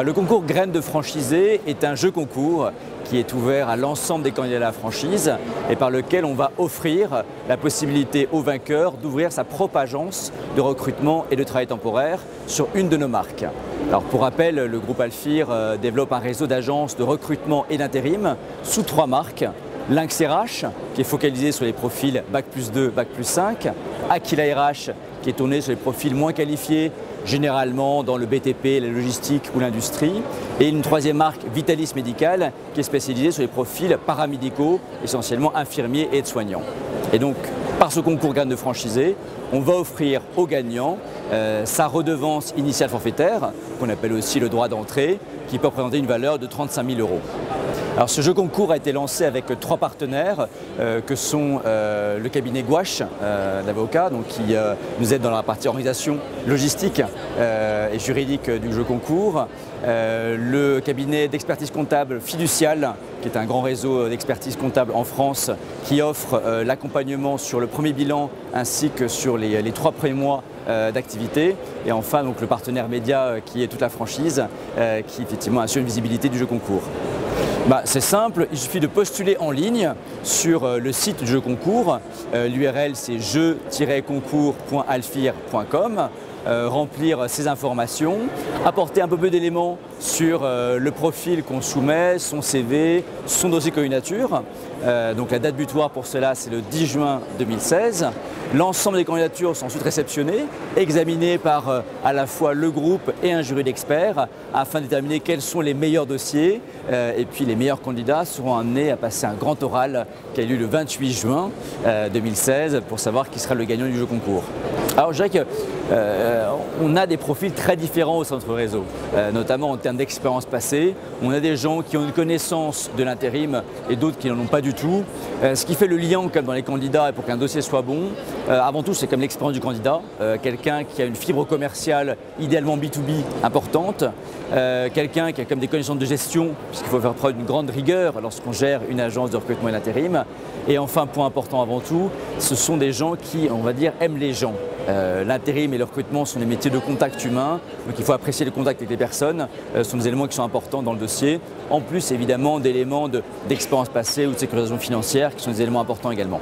Le concours Graines de franchisé est un jeu concours qui est ouvert à l'ensemble des candidats à la franchise et par lequel on va offrir la possibilité au vainqueur d'ouvrir sa propre agence de recrutement et de travail temporaire sur une de nos marques. Alors pour rappel, le groupe Alfir développe un réseau d'agences de recrutement et d'intérim sous 3 marques. Lynx RH, qui est focalisé sur les profils Bac+2, Bac+5, Aquila RH, qui est tourné sur les profils moins qualifiés, généralement dans le BTP, la logistique ou l'industrie, et une 3e marque, Vitalis Médical, qui est spécialisée sur les profils paramédicaux, essentiellement infirmiers et aides-soignants. Et donc, par ce concours Graines de franchisé, on va offrir aux gagnants sa redevance initiale forfaitaire, qu'on appelle aussi le droit d'entrée, qui peut représenter une valeur de 35 000 €. Alors ce jeu concours a été lancé avec 3 partenaires que sont le cabinet Gouache d'avocats, qui nous aide dans la partie organisation logistique et juridique du jeu concours, le cabinet d'expertise comptable Fiducial, qui est un grand réseau d'expertise comptable en France, qui offre l'accompagnement sur le premier bilan ainsi que sur les 3 premiers mois d'activité, et enfin donc le partenaire média qui est toute la franchise qui effectivement assure une visibilité du jeu concours. C'est simple, il suffit de postuler en ligne sur le site du jeu concours. L'URL c'est jeu-concours.alfir.com. Remplir ses informations, apporter un peu d'éléments sur le profil qu'on soumet, son CV, son dossier candidature. Donc la date butoir pour cela c'est le 10 juin 2016. L'ensemble des candidatures sont ensuite réceptionnées, examinées par à la fois le groupe et un jury d'experts afin de déterminer quels sont les meilleurs dossiers et puis les meilleurs candidats seront amenés à passer un grand oral qui a eu lieu le 28 juin 2016 pour savoir qui sera le gagnant du jeu concours. Alors je dirais qu'on a des profils très différents au sein de notre réseau, notamment en termes d'expérience passée. On a des gens qui ont une connaissance de l'intérim et d'autres qui n'en ont pas du tout. Ce qui fait le lien comme dans les candidats et pour qu'un dossier soit bon, avant tout c'est comme l'expérience du candidat, quelqu'un qui a une fibre commerciale idéalement B2B importante, quelqu'un qui a comme des connaissances de gestion puisqu'il faut faire preuve d'une grande rigueur lorsqu'on gère une agence de recrutement et d'intérim. Et enfin, point important avant tout, ce sont des gens qui, on va dire, aiment les gens. L'intérim et le recrutement sont des métiers de contact humain, donc il faut apprécier le contact avec les personnes, ce sont des éléments qui sont importants dans le dossier, en plus évidemment d'éléments d'expérience passée ou de sécurisation financière qui sont des éléments importants également.